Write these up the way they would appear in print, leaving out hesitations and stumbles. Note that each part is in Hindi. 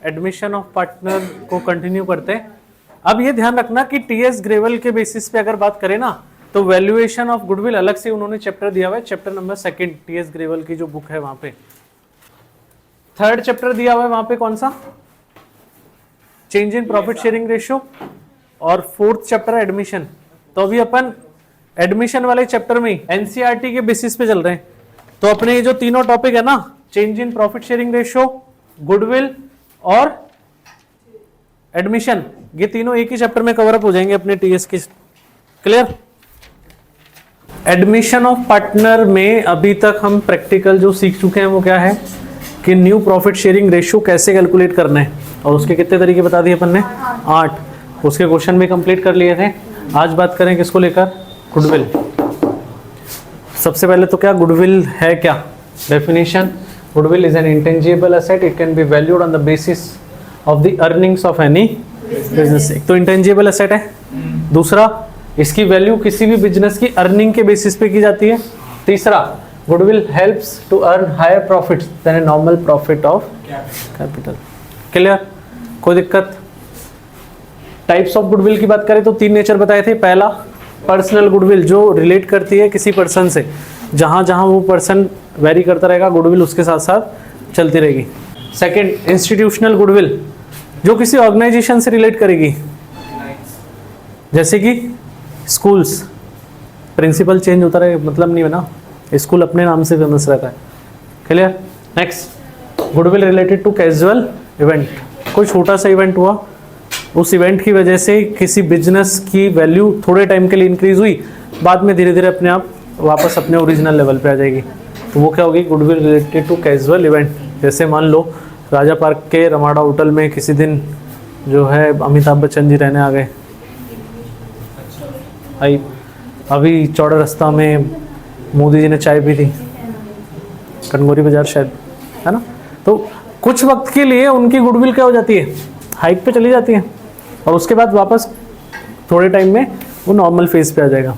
एडमिशन ऑफ पार्टनर को कंटिन्यू करते हैं। अब ये ध्यान रखना कि टीएस ग्रेवल के बेसिस पे अगर बात करें ना तो वैल्यूएशन ऑफ गुडविल अलग से उन्होंने चैप्टर दिया हुआ है, चैप्टर नंबर 2 टीएस ग्रेवल की जो बुक है वहां पे। 3rd चैप्टर दिया हुआ है वहां पे कौन सा, change in profit sharing ratio, और 4th चैप्टर एडमिशन। तो अभी अपन एडमिशन वाले चैप्टर में एनसीईआरटी के बेसिस पे चल रहे हैं। तो अपने ये जो तीनों टॉपिक है ना, change in profit sharing ratio, goodwill और एडमिशन, ये तीनों एक ही चैप्टर में कवर अप हो जाएंगे अपने टीएस की। क्लियर? एडमिशन ऑफ पार्टनर में अभी तक हम प्रैक्टिकल जो सीख चुके हैं वो क्या है कि न्यू प्रॉफिट शेयरिंग रेशियो कैसे कैलकुलेट करना है, और उसके कितने तरीके बता दिए अपन ने, 8। उसके क्वेश्चन भी कंप्लीट कर लिए थे। आज बात करें किसको लेकर, गुडविल। सबसे पहले तो क्या गुडविल है, क्या definition, goodwill is an intangible asset, it can be valued on the basis of the earnings of any business. एक तो इंटेंजिबल एसेट है, दूसरा इसकी वैल्यू किसी भी बिजनेस की अर्निंग के बेसिस पे की जाती है, तीसरा goodwill helps to earn higher profits than a normal profit of capital. Clear? कोई दिक्कत? टाइप्स ऑफ गुडविल की बात करें तो 3 नेचर बताए थे। पहला पर्सनल गुडविल, जो रिलेट करती है किसी पर्सन से, जहां जहां वो पर्सन वेरी करता रहेगा गुडविल उसके साथ साथ चलती रहेगी। सेकंड इंस्टीट्यूशनल गुडविल, जो किसी ऑर्गेनाइजेशन से रिलेट करेगी, जैसे कि स्कूल्स, प्रिंसिपल चेंज होता रहे मतलब नहीं बना, स्कूल अपने नाम से फेमस रहता है। Clear? Next goodwill related to casual event, कोई छोटा सा इवेंट हुआ, उस इवेंट की वजह से किसी बिजनेस की वैल्यू थोड़े टाइम के लिए इंक्रीज हुई, बाद में धीरे धीरे अपने आप वापस अपने ओरिजिनल लेवल पे आ जाएगी, तो वो क्या होगी, goodwill related to casual event. जैसे मान लो राजा पार्क के रमाडा होटल में किसी दिन जो है अमिताभ बच्चन जी रहने आ गए, अभी चौड़ा रास्ता में मोदी जी ने चाय पी थी, कनगोरी बाजार शायद, है ना। तो कुछ वक्त के लिए उनकी गुडविल क्या हो जाती है, हाइक पे चली जाती है, और उसके बाद वापस थोड़े टाइम में वो नॉर्मल फेज पे आ जाएगा।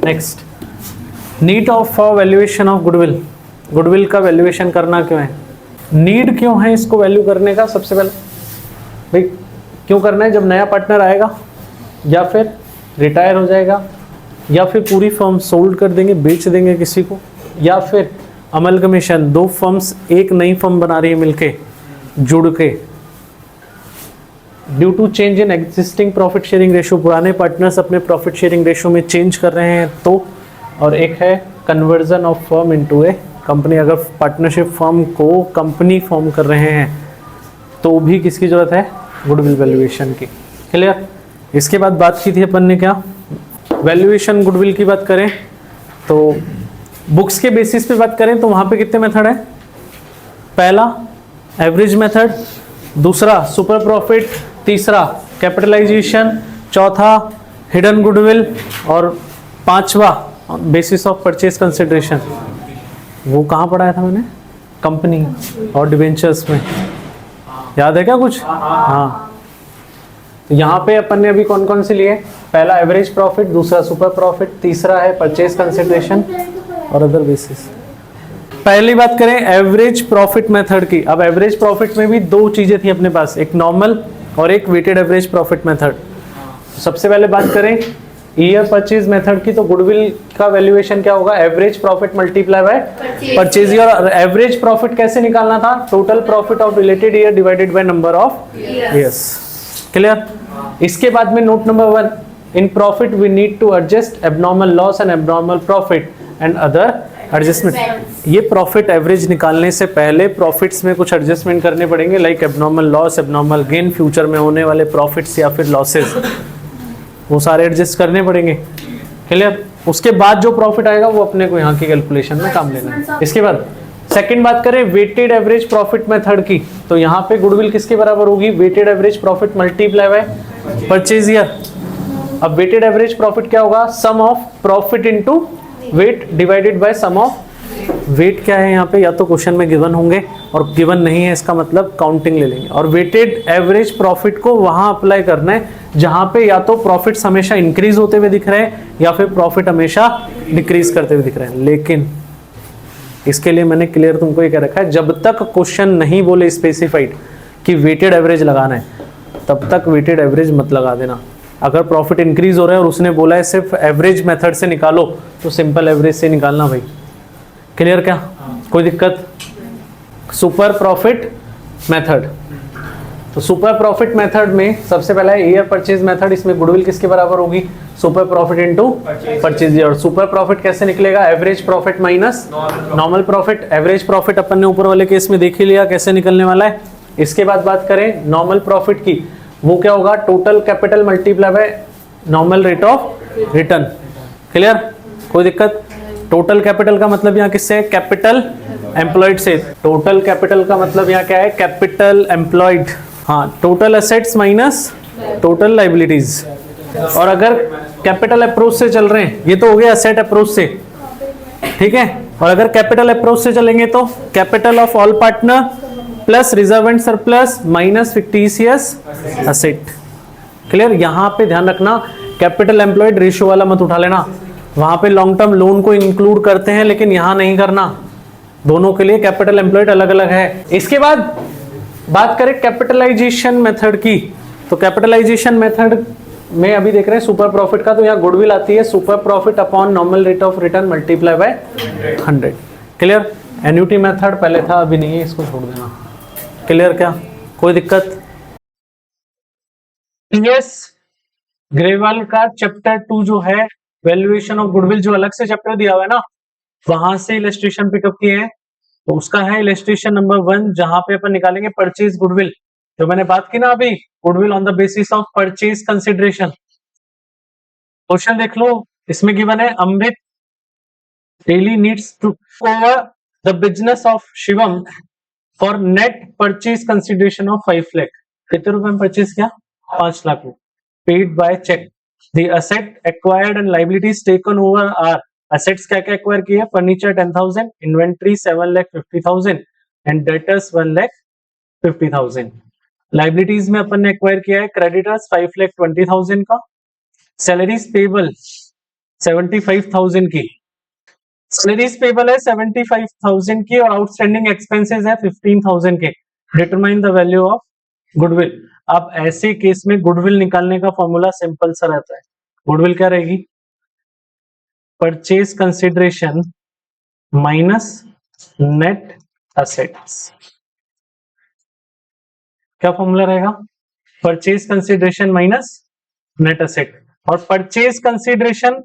Next need of valuation of goodwill, goodwill का वैल्यूएशन करना क्यों है, नीड क्यों है इसको वैल्यू करने का। सबसे पहले भाई क्यों करना है, जब नया पार्टनर आएगा या फिर रिटायर हो जाएगा या फिर पूरी फर्म सोल्ड कर देंगे, बेच देंगे किसी को, या फिर अमलगमेशन, 2 फर्म्स एक नई फर्म बना रही है मिलके जुड़ के, due to change in existing profit sharing ratio, पुराने पार्टनर्स अपने प्रॉफिट शेयरिंग रेशियो में चेंज कर रहे हैं तो, और एक है conversion of firm into a company, अगर पार्टनरशिप फर्म को कंपनी फॉर्म कर रहे हैं तो भी किसकी जरूरत है, गुडविल वैल्यूएशन की। क्लियर? इसके बाद बात की थी अपन ने क्या, वैल्यूएशन गुडविल की बात करें तो बुक्स के बेसिस पे बात करें तो वहां पे कितने मेथड है, पहला एवरेज मेथड, दूसरा सुपर प्रॉफिट, तीसरा कैपिटलाइजेशन, चौथा हिडन गुडविल, और 5वां बेसिस ऑफ परचेज कंसिडरेशन। वो कहाँ पढ़ाया था मैंने, कंपनी और डिवेंचर्स में, याद है क्या कुछ? हाँ। तो यहाँ पे अपन ने अभी कौन कौन से लिए, पहला एवरेज प्रॉफिट, दूसरा सुपर प्रॉफिट, तीसरा है परचेज कंसिडरेशन और अदर बेसिस। पहली बात करें एवरेज प्रॉफिट मेथड की। अब एवरेज प्रॉफिट में भी 2 चीजें थी अपने पास, एक नॉर्मल और एक वेटेड एवरेज प्रॉफिट मेथड। सबसे पहले बात करें ईयर परचेज मेथड की, तो गुडविल का वैल्यूएशन क्या होगा, average profit multiply by purchase year. और एवरेज प्रॉफिट कैसे निकालना था, total profit of related year divided by number of years. Clear? इसके बाद में note number 1, in profit we need to adjust abnormal loss and abnormal profit and other adjustment. ये प्रॉफिट एवरेज निकालने से पहले प्रॉफिट्स में कुछ एडजस्टमेंट करने पड़ेंगे, like abnormal loss, abnormal gain, future में होने वाले प्रॉफिट्स या फिर लॉसेस, वो सारे एडजस्ट करने पड़ेंगे। क्लियर? उसके बाद जो प्रॉफिट आएगा वो अपने को यहाँ की कैलकुलेशन में काम लेना है। इसके बाद सेकंड बात करें वेटेड एवरेज प्रॉफिट मेथड की, तो यहाँ पे गुडविल किसके बराबर होगी, weighted average profit multiply by purchase year. अब वेटेड एवरेज प्रॉफिट क्या होगा, sum of profit into weight divided by sum of weight. क्या है यहाँ पे, या तो क्वेश्चन में गिवन होंगे और गिवन नहीं है इसका मतलब काउंटिंग ले लेंगे। और वेटेड एवरेज प्रॉफिट को वहां अप्लाई करना है जहां पे या तो प्रॉफिट्स हमेशा इंक्रीज होते हुए दिख रहे हैं या फिर प्रॉफिट हमेशा डिक्रीज करते हुए दिख रहे हैं। लेकिन इसके लिए मैंने क्लियर तुमको ये कह रखा है, जब तक क्वेश्चन नहीं बोले स्पेसिफाइड कि वेटेड एवरेज लगाना है, तब तक वेटेड एवरेज मत लगा देना। अगर प्रॉफिट इंक्रीज हो रहा है और उसने बोला है सिर्फ एवरेज मेथड से निकालो, तो सिंपल एवरेज से निकालना भाई। क्लियर क्या? कोई दिक्कत? सुपर प्रॉफिट मेथड, तो सुपर प्रॉफिट मेथड में सबसे पहला है ईयर परचेज मेथड। इसमें गुडविल किसके बराबर होगी? Super profit into purchase. और सुपर प्रॉफिट कैसे निकलेगा? Average profit minus normal profit. Average profit अपन ने ऊपर वाले केस में देख ही लिया कैसे निकलने वाला है। इसके बाद बात करें नॉर्मल प्रॉफिट की, वो क्या होगा? Total capital multiply by normal rate of return. Clear? कोई दिक्कत? टोटल कैपिटल का मतलब यहाँ किससे? कैपिटल एम्प्लॉयड से। टोटल कैपिटल का मतलब यहाँ क्या है? Capital employed. हाँ, total assets minus total liabilities. और अगर कैपिटल अप्रोच से चल रहे हैं, ये तो हो गया एसेट अप्रोच से, ठीक है। और अगर कैपिटल अप्रोच से चलेंगे तो capital of all partner plus reserve and surplus minus fictitious asset. Clear? यहां पे ध्यान रखना, कैपिटल एम्प्लॉयड रेशियो वाला मत उठा लेना। वहां पे लॉन्ग टर्म लोन को इंक्लूड करते हैं, लेकिन यहां नहीं करना। दोनों के लिए कैपिटल एम्प्लॉयड अलग अलग है। इसके बाद बात करें कैपिटलाइजेशन मेथड की, तो कैपिटलाइजेशन मेथड में अभी देख रहे हैं सुपर प्रॉफिट का, तो यहाँ गुडविल आती है super profit upon normal rate of return multiply by 100। Clear? Annuity method पहले था, अभी नहीं है, इसको छोड़ देना। क्लियर क्या? कोई दिक्कत? यस, ग्रेवाल का चैप्टर 2 जो है वैल्यूएशन ऑफ गुडविल, जो अलग से चैप्टर दिया हुआ है ना, वहां से इलस्ट्रेशन पिकअप किए हैं। तो उसका है इलस्ट्रेशन नंबर 1, जहां पे अपन निकालेंगे परचेज गुडविल। जो मैंने बात की ना अभी, goodwill on the basis of purchase consideration. Question देख लो, इसमें गिवन है Amrit daily needs to cover the business of Shivam for net purchase consideration of 5 lakh. कितने रुपए में परचेज किया? 5 लाख में। Paid by cheque. The asset acquired and liabilities taken over are, assets क्या क्या एक्वायर किए? Furniture 10,000, inventory 7,50,000 and debtors 1,50,000। Liabilities में अपन ने एक्वायर किया है क्रेडिटर्स 5,20,000 का, सैलरीज पेबल 75,000 की, सैलरीज पेबल है 75,000 की, और आउटस्टैंडिंग एक्सपेंसेस है 15,000 के। Determine the value of goodwill. अब ऐसे केस में गुडविल निकालने का फॉर्मूला सिंपल सा रहता है। गुडविल क्या रहेगी? Purchase consideration minus net assets. क्या फॉर्मूला रहेगा? Purchase consideration minus net asset. और परचेज कंसिडरेशन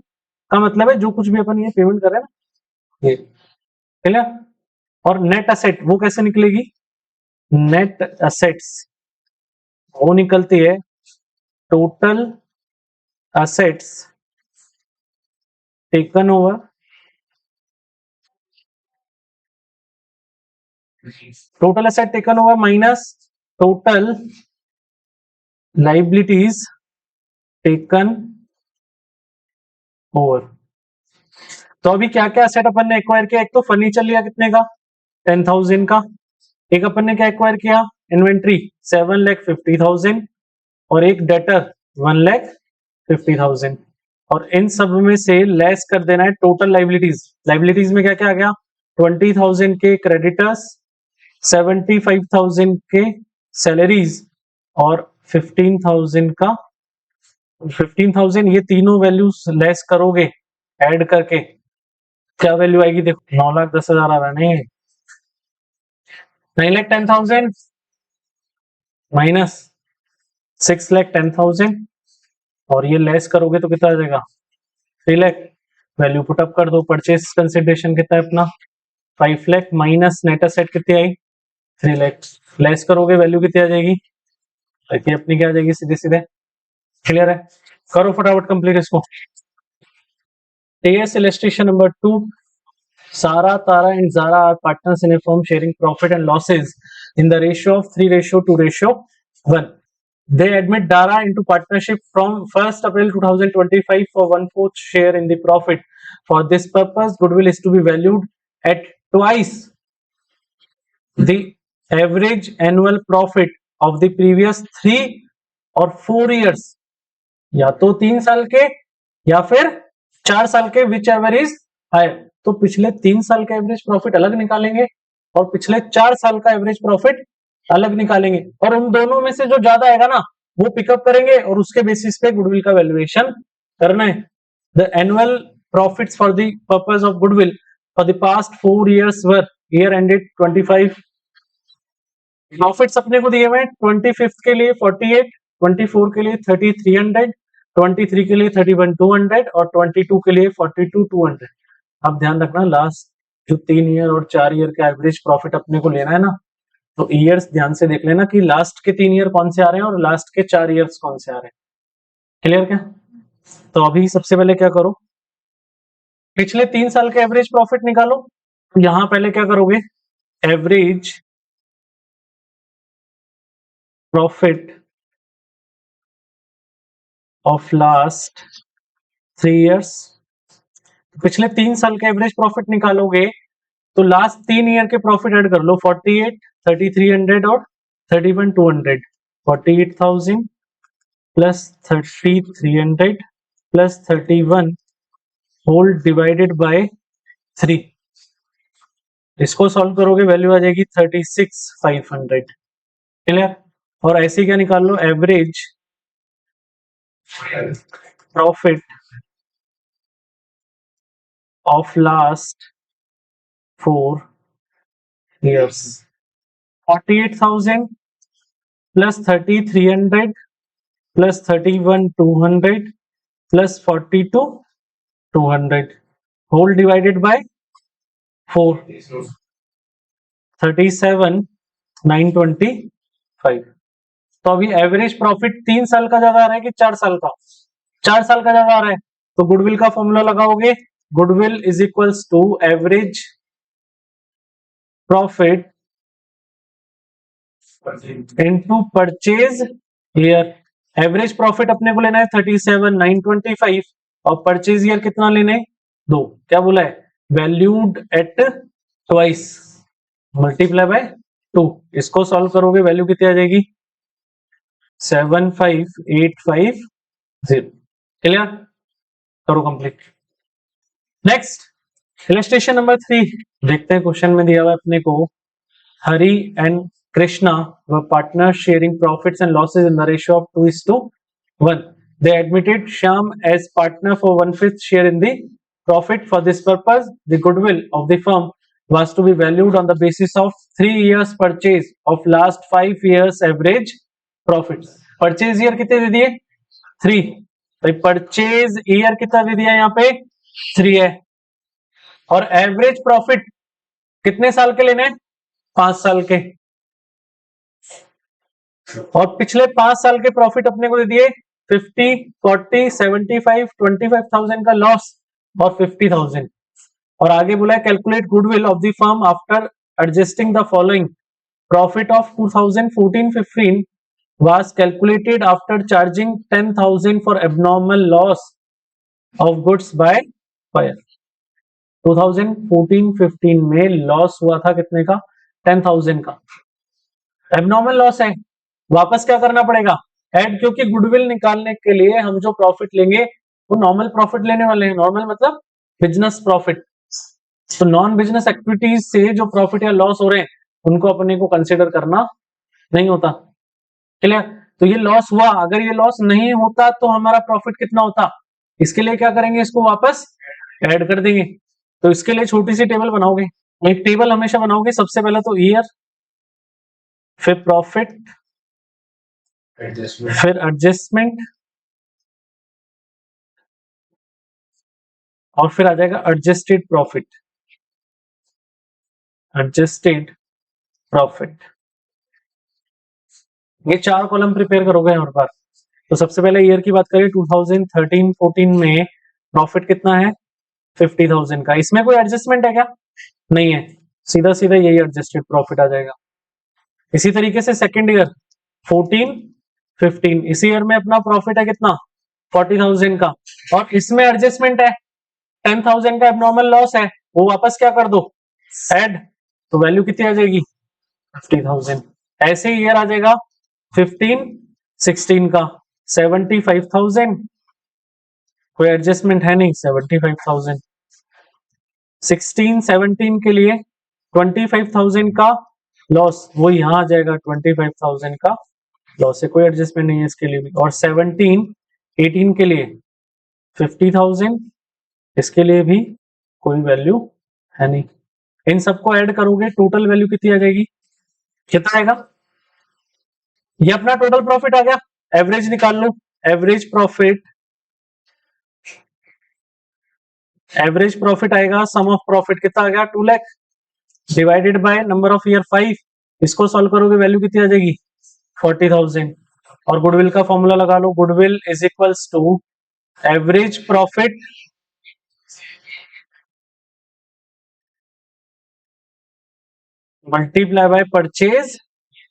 का मतलब है जो कुछ भी अपन ये पेमेंट कर रहे हैं ना, ये। क्लियर? और नेट असेट वो कैसे निकलेगी? नेट असेट्स वो निकलती है total assets taken over total asset taken over minus total liabilities taken over. तो अभी क्या क्या असेट अपन ने एक्वायर किया? एक तो फर्नीचर लिया कितने का? 10,000 का। एक अपन ने क्या एक्वायर किया? इन्वेंट्री 7,50,000, और एक डेटर 1,50,000। और इन सब में से लेस कर देना है टोटल लाइबिलिटीज। लाइबिलिटीज में क्या क्या आ गया? 20,000 के क्रेडिटर्स, 75,000 के सैलरीज, और 15,000 का 15,000। ये तीनों वैल्यूज लेस करोगे ऐड करके, क्या वैल्यू आएगी? देखो 9,10,000 आ रहा है, नहीं 9,10,000 माइनस 6,10,000, और ये लेस करोगे तो कितना आ जाएगा? 3 लाख। वैल्यू पुट अप कर दो। परचेज कंसिडरेशन कितना है अपना? 5 लाख माइनस नेट असेट कितनी आई? 3 लाख। लेस करोगे वैल्यू कितनी आ जाएगी? ये अपनी क्या आ जाएगी? सीधे सीधे। क्लियर है? करो फटाफट कंप्लीट इसको। TS illustration number 2. Sara, Tara and Zara are partners in a firm sharing profit and losses in the ratio of 3:2:1. They admit Dara into partnership from 1st April 2025 for 1/4 share in the profit. For this purpose, goodwill is to be valued at twice the average annual profit of the previous 3 or 4 years. या तो 3 साल के या फिर 4 साल के, विच एवर इज हायर। तो पिछले 3 साल का एवरेज प्रॉफिट अलग निकालेंगे और पिछले 4 साल का एवरेज प्रॉफिट अलग निकालेंगे और उन दोनों में से जो ज्यादा आएगा ना वो पिकअप करेंगे और उसके बेसिस पे गुडविल का वैल्यूएशन करना है। The annual profits for the purpose of goodwill for the past 4 years were year ended 25। Profits अपने को दिए हुए 25 के लिए 48, 24 के लिए 3300, 23 के लिए 31200 और 22 के लिए 42200। अब ध्यान रखना लास्ट जो 3 ईयर और 4 ईयर का एवरेज प्रॉफिट अपने को लेना है ना, तो ईयर्स ध्यान से देख लेना कि लास्ट के 3 ईयर कौन से आ रहे हैं और लास्ट के 4 ईयर्स कौन से आ रहे हैं। क्लियर क्या? तो अभी सबसे पहले क्या करो, पिछले 3 साल के एवरेज प्रॉफिट निकालो। यहां पहले क्या करोगे, average profit of last 3 years. पिछले 3 साल के एवरेज प्रॉफिट निकालोगे तो लास्ट 3 ईयर के प्रॉफिट ऐड कर लो, 48, 3300 और 31200। 48,000 plus 3300 plus 31 whole divided by 3। इसको सॉल्व करोगे वैल्यू आ जाएगी 36,500। क्लियर? और ऐसे क्या निकाल लो, average profit of last 4 years। 48,000 plus 3300 plus 31,200 plus 42,200 whole divided by 4, 37,925। तो अभी एवरेज प्रॉफिट 3 साल का ज्यादा आ रहा है कि 4 साल का? 4 साल का ज्यादा आ रहा है, तो गुडविल का फॉर्मूला लगाओगे, goodwill is equals to average profit into purchase year. Average profit अपने को लेना है 37,925 और परचेज ईयर कितना लेने, 2। क्या बोला है, valued at twice multiply by 2। इसको सॉल्व करोगे वैल्यू कितनी आ जाएगी, 75850। क्लियर? करो कंप्लीट। नेक्स्ट इलस्ट्रेशन नंबर 3 देखते हैं। क्वेश्चन में दिया हुआ अपने को, हरी and Krishna were partners sharing profits and losses in the ratio of 2:1. They admitted Shyam as partner for 1/5 share in the profit. For this purpose, the goodwill of the firm was to be valued on the basis of 3 years purchase of last 5 years average profits. Purchase year कितने दे दिए, 3। भाई परचेज ईयर कितना दे दिया यहाँ पे, 3 है। और एवरेज प्रॉफिट कितने साल के लेने, 5 साल के। और पिछले 5 साल के प्रॉफिट अपने को दे दिए 50, 40, 75, 25,000 का लॉस और 50,000। और आगे बोला है calculate goodwill of the firm after adjusting the following. Profit of 2014-15 was calculated after charging 10,000 for abnormal loss of goods by fire। 2014-15 में लॉस हुआ था कितने का, 10,000 का। एबनॉर्मल लॉस है, वापस क्या करना पड़ेगा, ऐड, क्योंकि गुडविल निकालने के लिए हम जो प्रॉफिट लेंगे वो नॉर्मल प्रॉफिट लेने वाले हैं। नॉर्मल मतलब बिजनेस प्रॉफिट। तो नॉन बिजनेस एक्टिविटीज से जो प्रॉफिट या लॉस हो रहे हैं उनको अपने को कंसिडर करना नहीं होता। क्लियर? तो ये लॉस हुआ, अगर ये लॉस नहीं होता तो हमारा प्रॉफिट कितना होता, इसके लिए क्या करेंगे, इसको वापस ऐड कर देंगे। तो इसके लिए छोटी सी टेबल बनाओगे, एक टेबल हमेशा बनाओगे। सबसे पहले तो ईयर, फिर प्रॉफिट, फिर एडजस्टमेंट और फिर आ जाएगा एडजस्टेड प्रॉफिट। एडजस्टेड प्रॉफिट, ये 4 कॉलम प्रिपेयर करोगे हर बार। तो सबसे पहले ईयर की बात करें, 2013-14 में प्रॉफिट कितना है, 50,000 का। इसमें कोई एडजस्टमेंट है क्या, नहीं है, सीधा सीधा यही एडजस्टेड प्रॉफिट आ जाएगा। इसी तरीके से सेकेंड ईयर 14-15, इसी ईयर में अपना प्रॉफिट है कितना, 40,000 का, और इसमें एडजस्टमेंट है 10,000 का एबनॉर्मल लॉस है, वो वापस क्या कर दो, ऐड। तो वैल्यू कितनी आ जाएगी, 50,000। ऐसे ईयर आ जाएगा 15-16 का 75,000, कोई एडजस्टमेंट है नहीं, 75,000। 16-17 के लिए 25,000 का लॉस वो यहाँ आ जाएगा 25,000 का लॉस है, कोई एडजस्टमेंट नहीं है इसके लिए भी। और 18 के लिए 50,000, इसके लिए भी कोई वैल्यू है नहीं। इन सबको ऐड करोगे टोटल वैल्यू कितनी आ जाएगी, कितना आएगा, ये अपना टोटल प्रॉफिट आ गया। एवरेज निकाल लो, एवरेज प्रॉफिट आएगा, सम ऑफ प्रॉफिट कितना आ गया 2 lakh divided by number of year 5, इसको सॉल्व करोगे वैल्यू कितनी आ जाएगी 40,000। और गुडविल का फॉर्मूला लगा लो, goodwill is equals to average profit multiply by purchase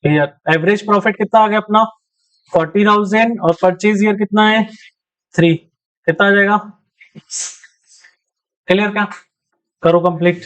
year. Average profit कितना आ गया अपना 40,000 और परचेज ईयर कितना है 3, कितना आ जाएगा, क्लियर क्या, करो कंप्लीट।